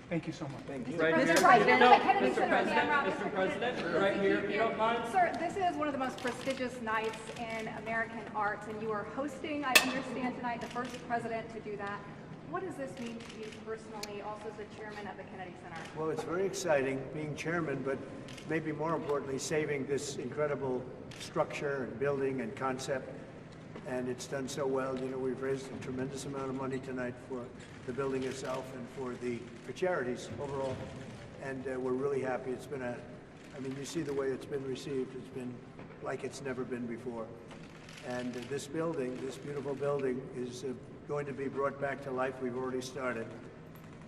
Thank you so much. Thank you. Right here. Mr. President, No, Kennedy Mr. Center, President, Ma'am, Mr. President, right here, if you don't mind. Sir, this is one of the most prestigious nights in American arts, and you are hosting, I understand tonight, the first president to do that. What does this mean to you personally, also as the chairman of the Kennedy Center? Well, it's very exciting being chairman, but maybe more importantly, saving this incredible structure and building and concept. And it's done so well. You know, we've raised a tremendous amount of money tonight for the building itself and for charities overall. And we're really happy. It's been I mean, you see the way it's been received. It's been like it's never been before. And this building, this beautiful building, is going to be brought back to life. We've already started.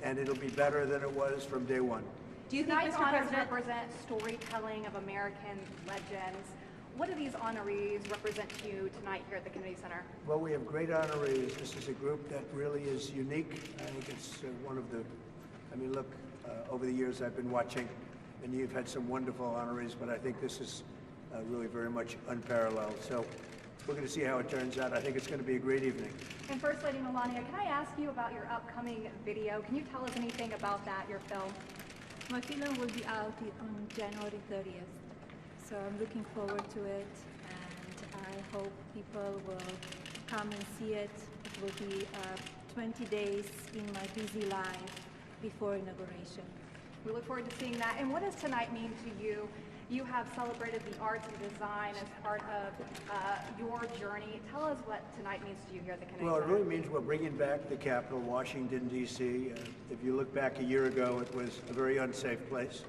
And it'll be better than it was from day one. Do you think Mr. President represent storytelling of American legends? What do these honorees represent to you tonight here at the Kennedy Center? Well, we have great honorees. This is a group that really is unique. I think it's one of the, I mean, look, over the years I've been watching, and you've had some wonderful honorees, but I think this is really very much unparalleled. So we're going to see how it turns out. I think it's going to be a great evening. And First Lady Melania, can I ask you about your upcoming video? Can you tell us anything about that, your film? My film will be out on January 30th. So I'm looking forward to it, and I hope people will come and see it. It will be 20 days in my busy life before inauguration. We look forward to seeing that. And what does tonight mean to you? You have celebrated the arts and design as part of your journey. Tell us what tonight means to you here at the Kennedy Center. Well, it really means we're bringing back the capital, Washington, D.C. If you look back a year ago, it was a very unsafe place.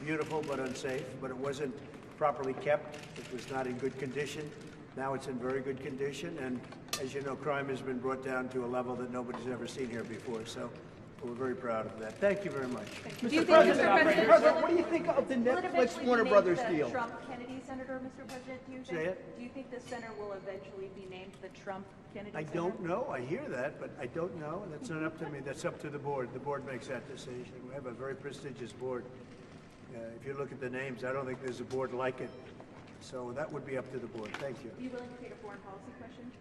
Beautiful, but unsafe. But it wasn't properly kept. It was not in good condition. Now it's in very good condition, and as you know, crime has been brought down to a level that nobody's ever seen here before, so we're very proud of that. Thank you very much. Mr. President, What do you think of the Netflix Warner Brothers deal? Trump Kennedy Center, Mr. President, do you think? Say it? Do you think the center will eventually be named the Trump Kennedy I Center? don't know. I hear that, but I don't know. That's not up to me. That's up to the board. The board makes that decision. We have a very prestigious board. If you look at the names, I don't think there's a board like it. So that would be up to the board. Thank you. Are you willing to take a foreign policy question?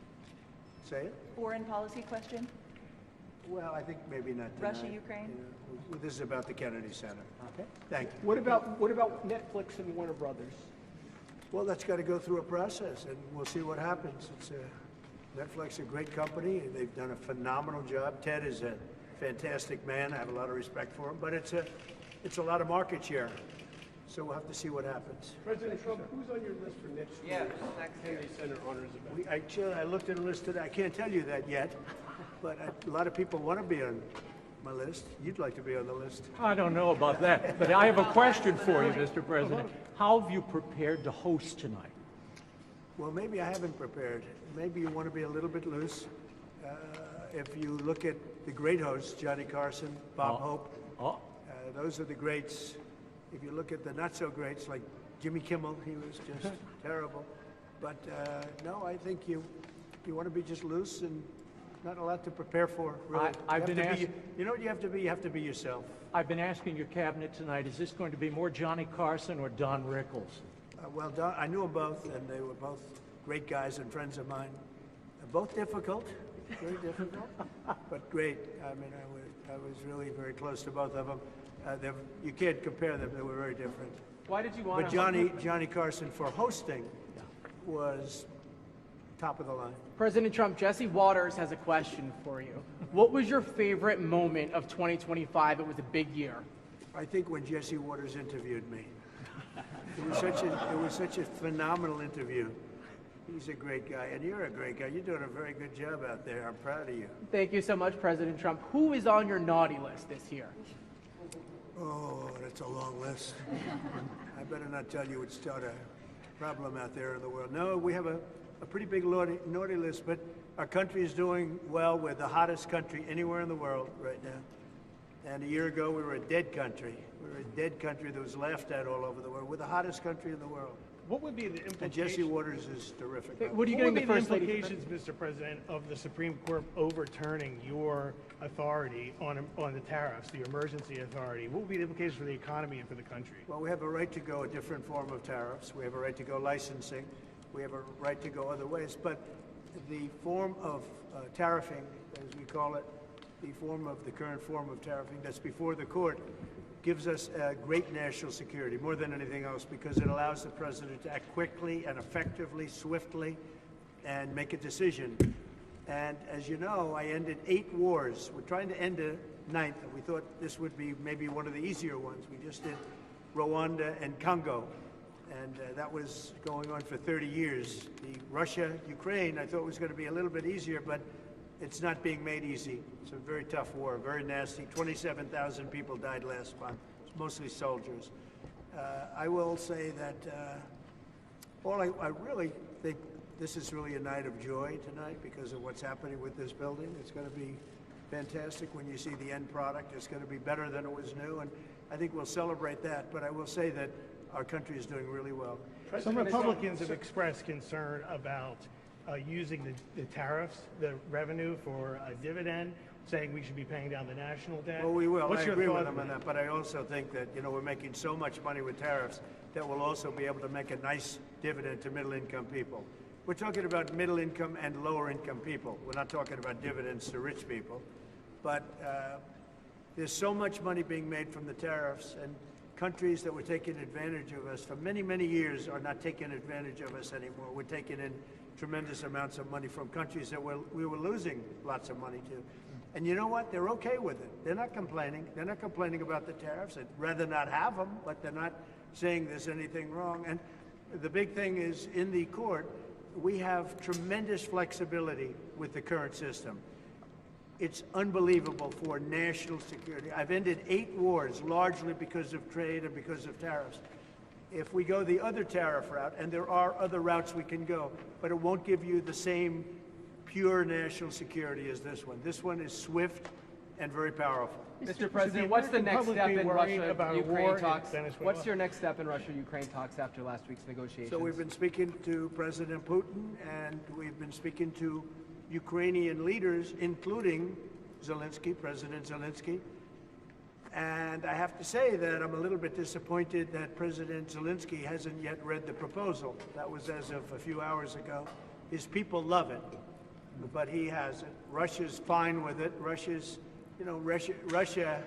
Say it? Foreign policy question? Well, I think maybe not tonight. Russia, Ukraine? This is about the Kennedy Center. Okay. Thank you. What about Netflix and Warner Brothers? Well, that's got to go through a process, and we'll see what happens. It's Netflix, a great company. They've done a phenomenal job. Ted is a fantastic man. I have a lot of respect for him, but it's a lot of market share. So we'll have to see what happens. President Trump, who's on your list for next year's Kennedy Center Honors event? I looked at a list today. I can't tell you that yet, but a lot of people want to be on my list. You'd like to be on the list. I don't know about that, but I have a question for you, Mr. President. How have you prepared to host tonight? Well, maybe I haven't prepared. Maybe you want to be a little bit loose. If you look at the great hosts, Johnny Carson, Bob Hope, those are the greats. If you look at the not-so-greats, like Jimmy Kimmel, he was just terrible. But no, I think you want to be just loose and not a lot to prepare for, really. You know what you have to be? You have to be yourself. I've been asking your cabinet tonight, is this going to be more Johnny Carson or Don Rickles? Well, Don, I knew them both, and they were both great guys and friends of mine. Both difficult, very difficult, but great. I mean, I was really very close to both of them. You can't compare them. They were very different. why did you want But to... Johnny Carson for hosting was top of the line. President Trump, Jesse Waters has a question for you. What was your favorite moment of 2025? It was a big year. I think when Jesse Waters interviewed me. It was such a phenomenal interview. He's a great guy, and you're a great guy. You're doing a very good job out there. I'm proud of you. Thank you so much, President Trump. Who is on your naughty list this year? Oh, that's a long list. I better not tell you it's not a problem out there in the world. No, we have a pretty big naughty list, but our country is doing well. We're the hottest country anywhere in the world right now. And a year ago, we were a dead country. We were a dead country that was laughed at all over the world. We're the hottest country in the world. What would be the implications? And Jesse Waters is terrific. What are you getting the First Lady? Implications, Mr. President, of the Supreme Court overturning your authority on the tariffs, the emergency authority? What would be the implications for the economy and for the country? Well, we have a right to go a different form of tariffs. We have a right to go licensing. We have a right to go other ways. But the form of tariffing, as we call it, the current form of tariffing that's before the court gives us great national security, more than anything else, because it allows the president to act quickly and effectively, swiftly, and make a decision. And as you know, I ended 8 wars. We're trying to end a 9th, and we thought this would be maybe one of the easier ones. We just did Rwanda and Congo, and that was going on for 30 years. The Russia-Ukraine, I thought was going to be a little bit easier, but it's not being made easy. It's a very tough war, very nasty. 27,000 people died last month, mostly soldiers. I will say that I really think this is really a night of joy tonight because of what's happening with this building. It's going to be fantastic when you see the end product. It's going to be better than it was new, and I think we'll celebrate that. But I will say that our country is doing really well. Some Republicans have expressed concern about using the tariffs, the revenue for a dividend, saying we should be paying down the national debt. Well, we will. What's I your agree thought with them on that, but I also think that, we're making so much money with tariffs that we'll also be able to make a nice dividend to middle-income people. We're talking about middle-income and lower-income people. We're not talking about dividends to rich people. But there's so much money being made from the tariffs, and countries that were taking advantage of us for many, many years are not taking advantage of us anymore. We're taking in tremendous amounts of money from countries that we were losing lots of money to. And you know what? They're okay with it. They're not complaining. They're not complaining about the tariffs. They'd rather not have them, but they're not saying there's anything wrong. And the big thing is, in the court, we have tremendous flexibility with the current system. It's unbelievable for national security. I've ended 8 wars, largely because of trade and because of tariffs. If we go the other tariff route, and there are other routes we can go, but it won't give you the same pure national security as this one. This one is swift and very powerful. Mr. President, what's the next step in Russia-Ukraine talks? Venezuela? What's your next step in Russia-Ukraine talks after last week's negotiations? So we've been speaking to President Putin, and we've been speaking to Ukrainian leaders, including Zelensky, President Zelensky. And I have to say that I'm a little bit disappointed that President Zelensky hasn't yet read the proposal. That was as of a few hours ago. His people love it, but he hasn't. Russia's fine with it. Russia's, Russia,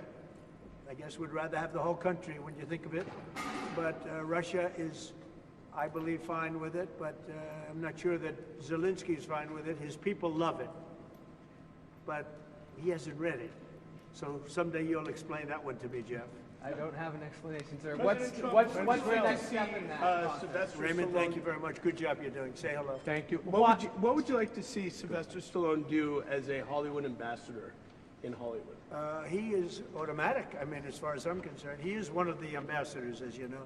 I guess, would rather have the whole country when you think of it. But Russia is, I believe, fine with it, but I'm not sure that Zelensky's fine with it. His people love it, but he hasn't read it. So someday you'll explain that one to me, Jeff. I don't have an explanation, sir. President What's Trump- the next step in that process? Sylvester Raymond, Stallone- thank you very much. Good job you're doing. Say hello. Thank you. What would you like to see Sylvester Stallone do as a Hollywood ambassador in Hollywood? He is automatic. I mean, as far as I'm concerned, he is one of the ambassadors, as you know,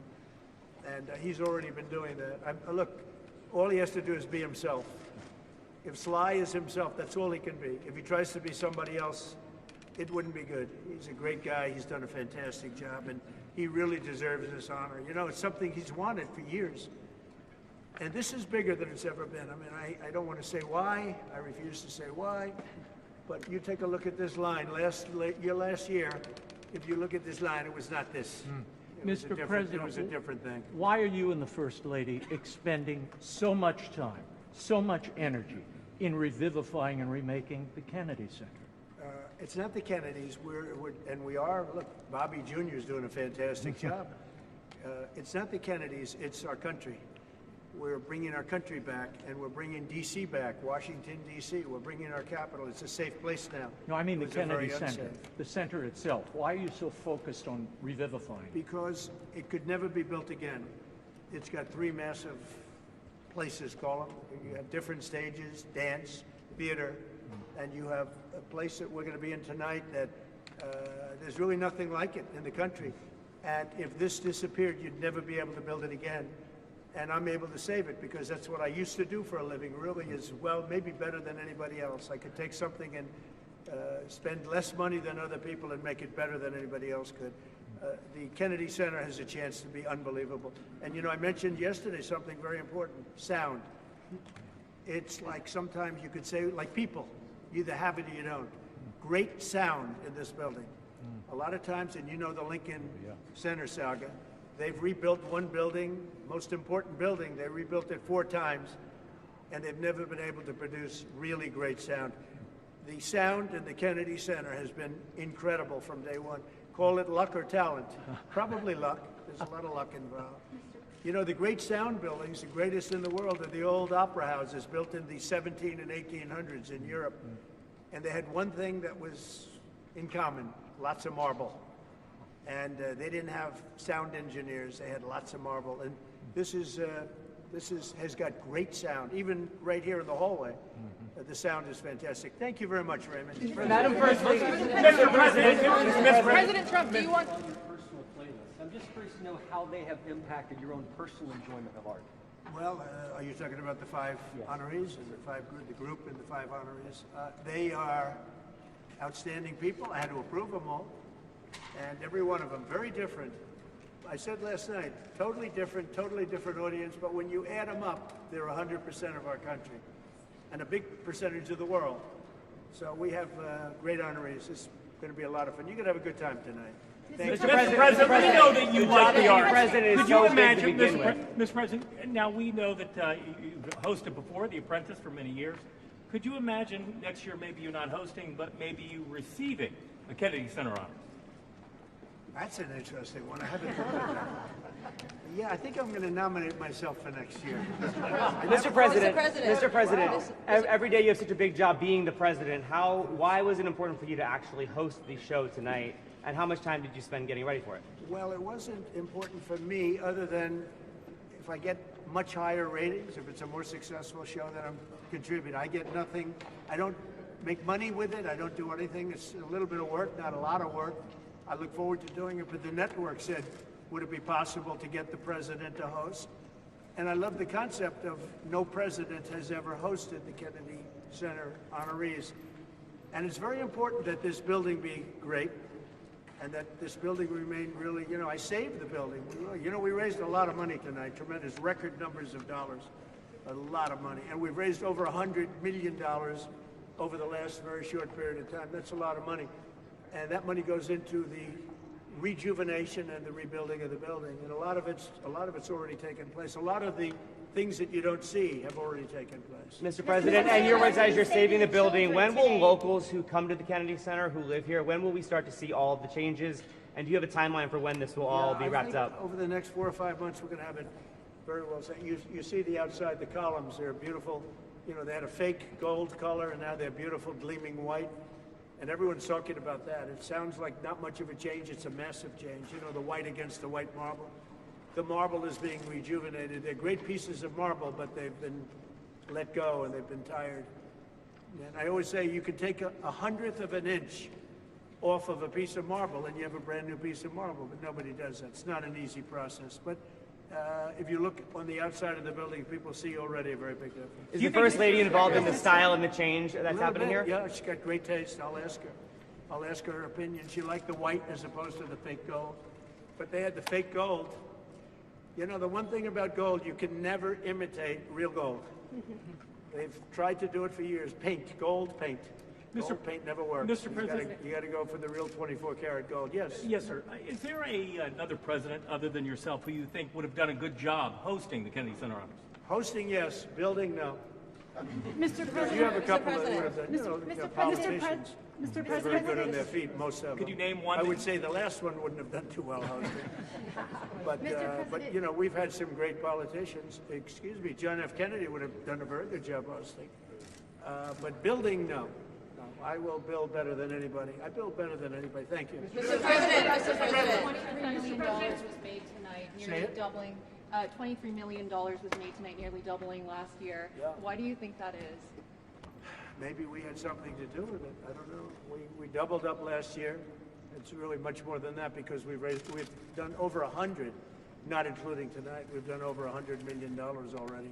and he's already been doing that. Look, all he has to do is be himself. If Sly is himself, that's all he can be. If he tries to be somebody else, it wouldn't be good. He's a great guy. He's done a fantastic job, and he really deserves this honor. It's something he's wanted for years. And this is bigger than it's ever been. I mean, I don't want to say why. I refuse to say why. But you take a look at this line. Last year, if you look at this line, it was not this. Mr. President, it was a different thing. why are you and the First Lady expending so much time, so much energy in revivifying and remaking the Kennedy Center? It's not the Kennedys. We are. Look, Bobby Jr. is doing a fantastic job. It's not the Kennedys. It's our country. We're bringing our country back, and we're bringing D.C. back, Washington, D.C. We're bringing our capital. It's a safe place now. No, I mean the It was a very Kennedy Center, unsafe. the center itself. Why are you so focused on revivifying? Because it could never be built again. It's got 3 massive places, call them. You have different stages, dance, theater, and you have a place that we're going to be in tonight that there's really nothing like it in the country. And if this disappeared, you'd never be able to build it again. And I'm able to save it because that's what I used to do for a living, really, is, well, maybe better than anybody else. I could take something and spend less money than other people and make it better than anybody else could. The Kennedy Center has a chance to be unbelievable. And, I mentioned yesterday something very important, sound. It's like sometimes you could say, like people, you either have it or you don't. Great sound in this building. A lot of times, and the Lincoln Center saga, they've rebuilt one building, most important building, they rebuilt it 4 times, and they've never been able to produce really great sound. The sound in the Kennedy Center has been incredible from day one. Call it luck or talent. Probably luck. There's a lot of luck involved. You know, the great sound buildings, the greatest in the world, are the old opera houses built in the 17 and 1800s in Europe. And they had one thing that was in common, lots of marble. And they didn't have sound engineers. They had lots of marble. And this has got great sound. Even right here in the hallway, the sound is fantastic. Thank you very much, Raymond. Madam First Lady. Mr. President, President Trump, do you want... Personal playlist. I'm just curious to know how they have impacted your own personal enjoyment of art. Well, are you talking about the five honorees and the group and the five honorees? They are outstanding people. I had to approve them all. And every one of them, very different. I said last night, totally different audience, but when you add them up, they're 100% of our country and a big percentage of the world. So we have great honorees. It's going to be a lot of fun. You're going to have a good time tonight. Mr. President, we know that you like the arts. Could you imagine, Mr. President, now we know that you've hosted before, The Apprentice, for many years. Could you imagine next year maybe you not hosting, but maybe you receiving the Kennedy Center honors? That's an interesting one. I haven't thought of that. Yeah, I think I'm going to nominate myself for next year. Mr. President, every day you have such a big job being the president. Why was it important for you to actually host the show tonight, and how much time did you spend getting ready for it? Well, it wasn't important for me other than if I get much higher ratings, if it's a more successful show, then I'm contributing. I get nothing. I don't make money with it. I don't do anything. It's a little bit of work, not a lot of work. I look forward to doing it, but the network said, would it be possible to get the president to host? And I love the concept of no president has ever hosted the Kennedy Center honorees. And it's very important that this building be great and that this building remain really, you know, I saved the building. We raised a lot of money tonight, tremendous record numbers of dollars, a lot of money. And we've raised over $100 million over the last very short period of time. That's a lot of money. And that money goes into the rejuvenation and the rebuilding of the building. And a lot of it's already taken place. A lot of the things that you don't see have already taken place. Mr. President, and your words as you're saving the building, when will locals who come to the Kennedy Center, who live here, when will we start to see all of the changes? And do you have a timeline for when this will all be wrapped up? Over the next 4 or 5 months, we're going to have it very well set. You see the outside, the columns, they're beautiful. You know, they had a fake gold color, and now they're beautiful, gleaming white. And everyone's talking about that. It sounds like not much of a change. It's a massive change. You know, the white against the white marble. The marble is being rejuvenated. They're great pieces of marble, but they've been let go and they've been tired. And I always say you can take a 100th of an inch off of a piece of marble and you have a brand new piece of marble, but nobody does that. It's not an easy process. But if you look on the outside of the building, people see already a very big difference. Is the First Lady involved in the style and the change that's happening here? Yeah, she's got great taste. I'll ask her. I'll ask her opinion. She liked the white as opposed to the fake gold. But they had the fake gold. You know, the one thing about gold, you can never imitate real gold. They've tried to do it for years. Paint, gold paint. Gold paint never works. Mr. President, you got to go for the real 24-karat gold. Yes. Yes, sir. Is there another president other than yourself who you think would have done a good job hosting the Kennedy Center honors? Hosting, yes. Building, no. Mr. President, You have a couple that would have done, you know, politicians. Mr. They're President, very good on their feet, most of them. Could you name one? I would say the last one wouldn't have done too well hosting. But you know, we've had some great politicians. Excuse me, John F. Kennedy would have done a very good job hosting. But building, no. No, I will build better than anybody. I build better than anybody. Thank you. Mr. President, $23 million was made tonight, Say nearly it. doubling. $23 million was made tonight, nearly doubling last year. Yeah. Why do you think that is? Maybe we had something to do with it. I don't know. We doubled up last year. It's really much more than that because we've done over 100, not including tonight. We've done over $100 million already.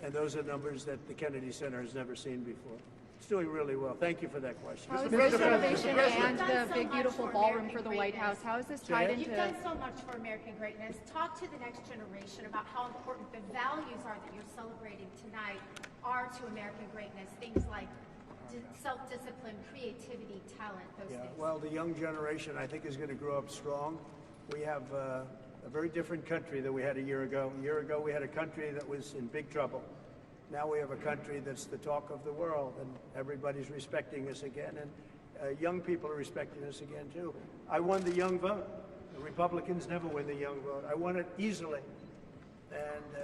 And those are numbers that the Kennedy Center has never seen before. It's doing really well. Thank you for that question. How is this renovation and the big, beautiful ballroom for the White House, how is this tied into... You've done so much for American greatness. Talk to the next generation about how important the values are that you're celebrating tonight are to American greatness. Things like self-discipline, creativity, talent, those things. Well, the young generation, I think, is going to grow up strong. We have a very different country than we had a year ago. A year ago, we had a country that was in big trouble. Now we have a country that's the talk of the world, and everybody's respecting us again, and young people are respecting us again, too. I won the young vote. The Republicans never win the young vote. I won it easily. And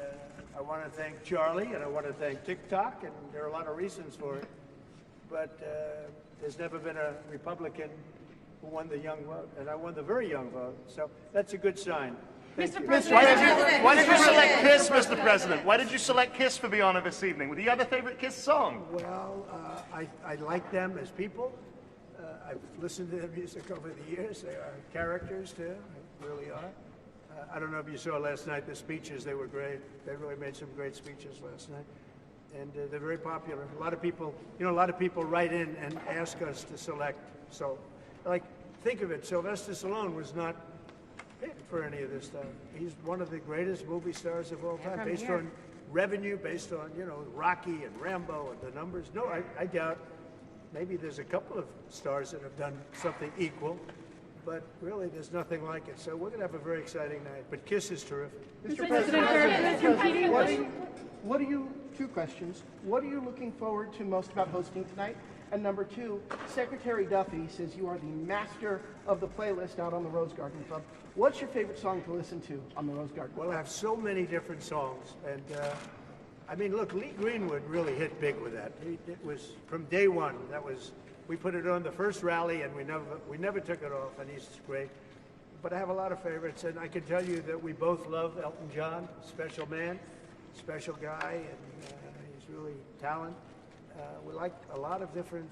I want to thank Charlie, and I want to thank TikTok, and there are a lot of reasons for it. But there's never been a Republican who won the young vote, and I won the very young vote. So that's a good sign. Thank you. Why did you select Kiss, Mr. President? Why did you select Kiss for Be Honor this evening? Do you have a favorite Kiss song? Well, I like them as people. I've listened to their music over the years. They are characters, too. They really are. I don't know if you saw last night the speeches. They were great. They really made some great speeches last night. And they're very popular. A lot of people, a lot of people write in and ask us to select. So, like, think of it. Sylvester Stallone was not paid for any of this stuff. He's one of the greatest movie stars of all time, based on revenue, based on, Rocky and Rambo and the numbers. No, I doubt. Maybe there's a couple of stars that have done something equal, but really there's nothing like it. So we're going to have a very exciting night. But Kiss is terrific. Mr. President, two questions. What are you looking forward to most about hosting tonight? And number two, Secretary Duffy says you are the master of the playlist out on the Rose Garden Club. What's your favorite song to listen to on the Rose Garden Club? Well, I have so many different songs. And I mean, look, Lee Greenwood really hit big with that. It was from day one. We put it on the first rally, and we never took it off, and he's great. But I have a lot of favorites, and I can tell you that we both love Elton John, special man, special guy, and he's really talented. We like a lot of different.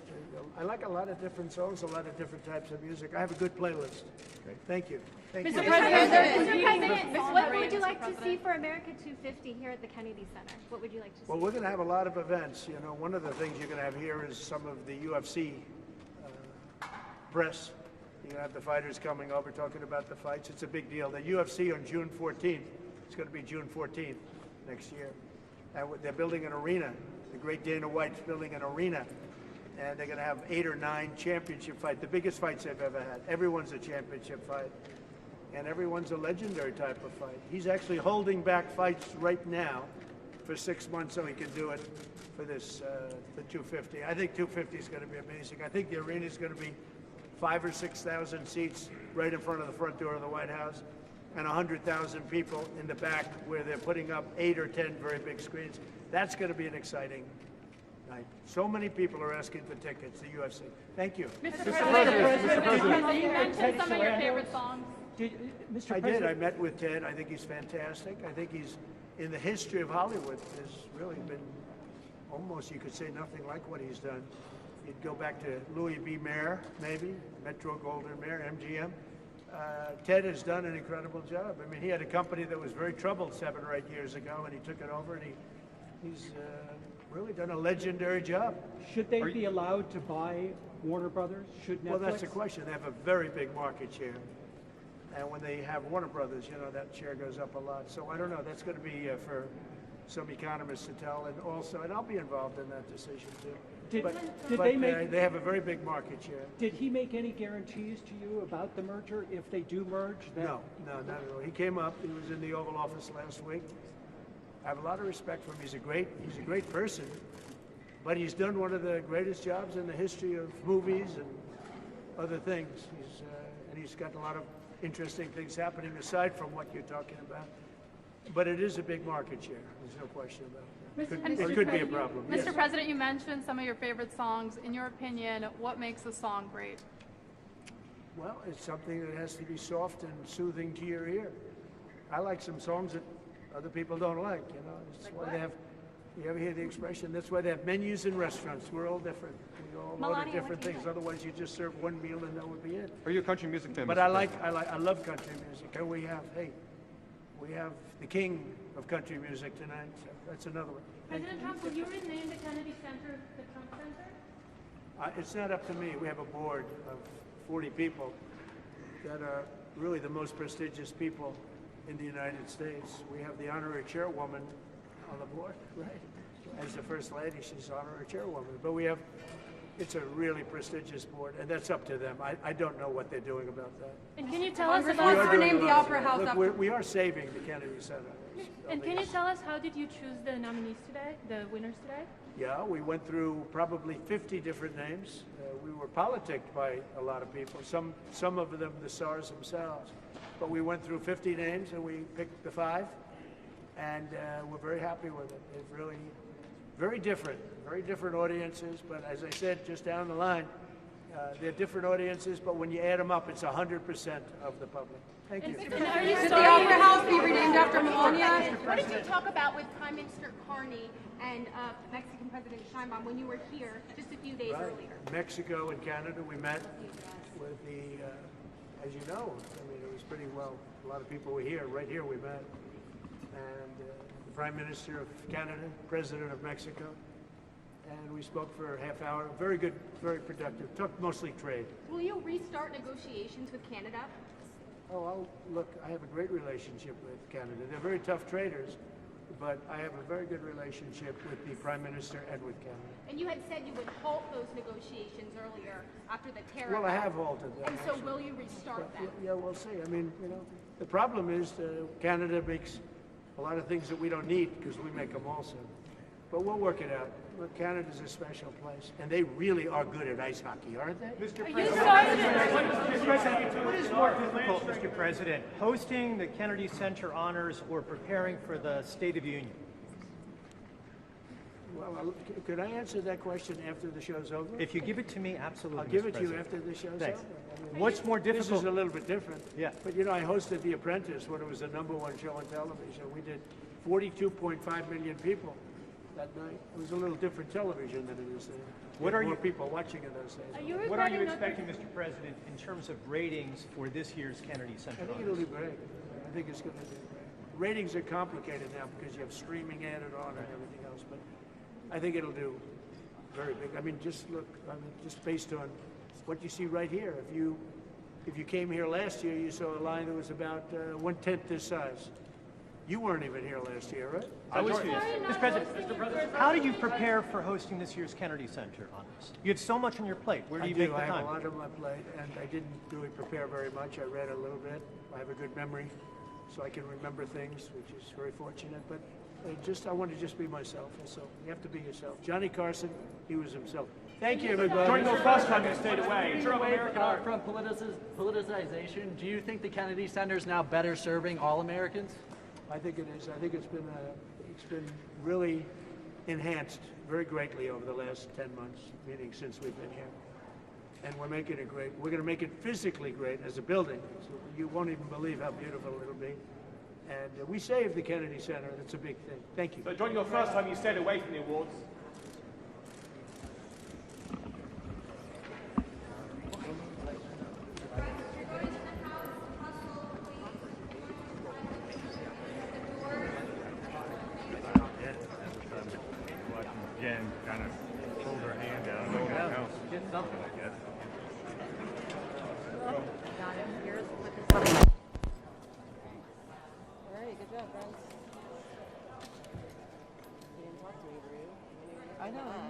I like a lot of different songs, a lot of different types of music. I have a good playlist. Great. Thank you. Thank you. Mr. President, what would you like to see for America 250 here at the Kennedy Center? What would you like to see? Well, we're going to have a lot of events. One of the things you're going to have here is some of the UFC press. You're going to have the fighters coming over talking about the fights. It's a big deal. The UFC on June 14th. It's going to be June 14th next year. And they're building an arena. The great Dana White's building an arena. And they're going to have 8 or 9 championship fights, the biggest fights they've ever had. Everyone's a championship fight. And everyone's a legendary type of fight. He's actually holding back fights right now for 6 months so he can do it for this, the 250. I think 250 is going to be amazing. I think the arena is going to be 5,000 or 6,000 seats right in front of the front door of the White House, and 100,000 people in the back where they're putting up 8 or 10 very big screens. That's going to be an exciting night. So many people are asking for tickets, the UFC. Thank you. Mr. President, you mentioned some of your favorite songs. I did. I met with Ted. I think he's fantastic. I think he's, in the history of Hollywood, there's really been almost, you could say, nothing like what he's done. You'd go back to Louis B. Mayer, maybe, Metro-Goldwyn-Mayer, MGM. Ted has done an incredible job. I mean, he had a company that was very troubled 7 or 8 years ago, and he took it over, and he's really done a legendary job. Should they be allowed to buy Warner Brothers? Should Netflix? Well, that's the question. They have a very big market share. And when they have Warner Brothers, that share goes up a lot. So I don't know. That's going to be for some economists to tell. And I'll be involved in that decision, too. They have a very big market share. Did he make any guarantees to you about the merger if they do merge? No, not at all. He came up. He was in the Oval Office last week. I have a lot of respect for him. He's a great person, but he's done one of the greatest jobs in the history of movies and other things. He's got a lot of interesting things happening aside from what you're talking about. But it is a big market share. There's no question about it. It could be a problem. Mr. President, you mentioned some of your favorite songs. In your opinion, what makes a song great? Well, it's something that has to be soft and soothing to your ear. I like some songs that other people don't like, That's why they have, you ever hear the expression, that's why they have menus in restaurants. We're all different. We all order different things. Otherwise, you just serve one meal and that would be it. Are you a country music fan? But I love country music. And we have the king of country music tonight. So that's another one. President Trump, will you rename the Kennedy Center the Trump Center? It's not up to me. We have a board of 40 people that are really the most prestigious people in the United States. We have the honorary chairwoman on the board, right? As the First Lady, she's honorary chairwoman. But we have It's a really prestigious board, and that's up to them. I don't know what they're doing about that. And can you tell us We about are doing named a the lot of Opera stuff. House Look, after? we are saving the Kennedy Center. And can you tell us how did you choose the nominees today, the winners today? Yeah, we went through probably 50 different names. We were politicked by a lot of people, some of them the stars themselves. But we went through 50 names and we picked the 5, and we're very happy with it. It's really very different audiences, but as I said just down the line, they're different audiences, but when you add them up, it's 100% of the public. Thank you. Should the Opera House be renamed after Melania? What did you talk about with Prime Minister Carney and Mexican President Sheinbaum when you were here just a few days earlier? Mexico and Canada, we met with the, as you know, I mean, it was pretty well, a lot of people were here, right here we met. And the Prime Minister of Canada, President of Mexico, and we spoke for a half hour. Very good, very productive. Talked mostly trade. Will you restart negotiations with Canada? Oh, look, I have a great relationship with Canada. They're very tough traders, but I have a very good relationship with the Prime Minister and with Canada. And you had said you would halt those negotiations earlier after the tariff. Well, I have halted them. And so will you restart them? Yeah, we'll see. I mean, you know, the problem is Canada makes a lot of things that we don't need because we make them also. But we'll work it out. Look, Canada's a special place, and they really are good at ice hockey, aren't they? Mr. President, what is more difficult, Mr. President, hosting the Kennedy Center honors or preparing for the State of the Union? Well, could I answer that question after the show's over? If you give it to me, absolutely. I'll give Mr. it to you President. after the show's Thanks. over. I mean, What's more difficult? This is a little bit different. Yeah. But you know, I hosted The Apprentice when it was the #1 show on television. We did 42.5 million people that night. It was a little different television than it is now. What are more you- people watching it those days? What are you expecting, Mr. President, in terms of ratings for this year's Kennedy Center I think honors? it'll do great. I think it's going to do great. Ratings are complicated now because you have streaming added on and everything else, but I think it'll do very big. I mean, just look. I mean, just based on what you see right here. If you came here last year, you saw a line that was about 1/10 this size. You weren't even here last year, right? I was here. Mr. President, how do you prepare for hosting this year's Kennedy Center honors? You have so much on your plate. Where do you make the I have time? a lot on my plate, and I didn't really prepare very much. I read a little bit. I have a good memory, so I can remember things, which is very fortunate. But I want to just be myself. So you have to be yourself. Johnny Carson, he was himself. Thank you, everybody. During the first time you stayed away from American art. From politicization, do you think the Kennedy Center is now better serving all Americans? I think it is. I think it's been really enhanced very greatly over the last 10 months, meaning since we've been here. And we're making it great. We're going to make it physically great as a building. So you won't even believe how beautiful it'll be. And we saved the Kennedy Center. That's a big thing. Thank you. So during your first time you stayed away from the awards, Jen kind of pulled her hand out. Get something, I guess. Alright, good job, friends. You didn't talk to me, Drew. I know.